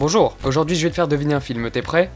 Bonjour, aujourd'hui je vais te faire deviner un film, t'es prêt?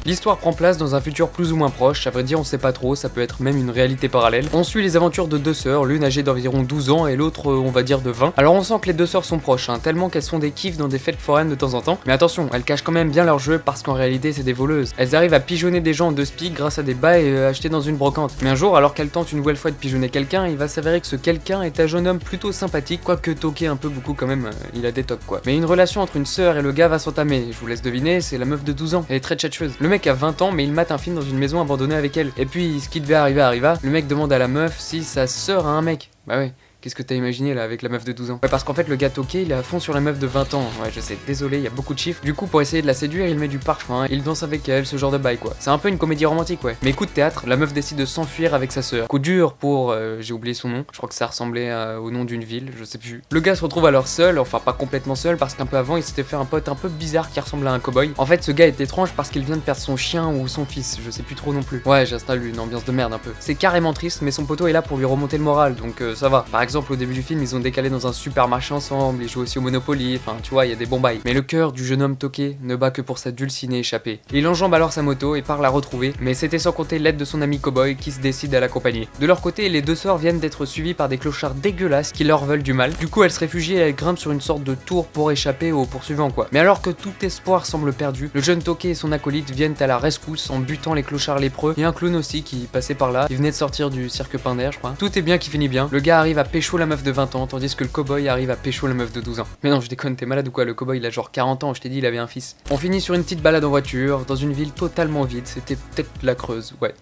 L'histoire prend place dans un futur plus ou moins proche, à vrai dire on sait pas trop, ça peut être même une réalité parallèle. On suit les aventures de deux sœurs, l'une âgée d'environ 12 ans et l'autre on va dire de 20. Alors on sent que les deux sœurs sont proches, tellement qu'elles font des kiffs dans des fêtes foraines de temps en temps. Mais attention, elles cachent quand même bien leur jeu parce qu'en réalité c'est des voleuses. Elles arrivent à pigeonner des gens en deux spies grâce à des bails achetés dans une brocante. Mais un jour, alors qu'elles tentent une nouvelle fois de pigeonner quelqu'un, il va s'avérer que ce quelqu'un est un jeune homme plutôt sympathique, quoique toqué un peu beaucoup quand même, il a des tocs quoi. Mais une relation entre une sœur et le gars va s'entamer, je vous laisse deviner, c'est la meuf de 12 ans. Elle est très tchatcheuse. Le mec a 20 ans mais il mate un film dans une maison abandonnée avec elle. Et puis, ce qui devait arriver arriva, le mec demande à la meuf si sa sœur a un mec. Bah ouais. Qu'est-ce que t'as imaginé là avec la meuf de 12 ans? Ouais, parce qu'en fait le gars toqué il est à fond sur la meuf de 20 ans. Ouais, je sais, désolé, il y a beaucoup de chiffres. Du coup, pour essayer de la séduire, il met du parfum, il danse avec elle, ce genre de bail quoi. C'est un peu une comédie romantique, ouais. Mais coup de théâtre, la meuf décide de s'enfuir avec sa sœur. Coup dur pour. J'ai oublié son nom. Je crois que ça ressemblait au nom d'une ville, je sais plus. Le gars se retrouve alors seul, enfin pas complètement seul, parce qu'un peu avant il s'était fait un pote un peu bizarre qui ressemblait à un cowboy. En fait, ce gars est étrange parce qu'il vient de perdre son chien ou son fils, je sais plus trop non plus. Ouais, j'installe une ambiance de merde un peu. C'est carrément triste, mais son poteau est là pour lui remonter le moral, donc ça va. Par exemple, au début du film, ils ont décalé dans un supermarché ensemble, ils jouent aussi au Monopoly, enfin tu vois, il y a des bons bails. Mais le cœur du jeune homme toqué ne bat que pour sa dulcinée échappée. Il enjambe alors sa moto et part la retrouver, mais c'était sans compter l'aide de son ami cowboy qui se décide à l'accompagner. De leur côté, les deux sœurs viennent d'être suivies par des clochards dégueulasses qui leur veulent du mal. Du coup, elles se réfugient et elles grimpent sur une sorte de tour pour échapper aux poursuivants quoi. Mais alors que tout espoir semble perdu, le jeune toqué et son acolyte viennent à la rescousse en butant les clochards lépreux et un clown aussi qui passait par là. Il venait de sortir du cirque Pinder, je crois. Tout est bien qui finit bien. Le gars arrive à pécho la meuf de 20 ans, tandis que le cowboy arrive à pécho la meuf de 12 ans. Mais non, je déconne, t'es malade ou quoi? Le cowboy il a genre 40 ans, je t'ai dit il avait un fils. On finit sur une petite balade en voiture, dans une ville totalement vide, c'était peut-être la Creuse, ouais.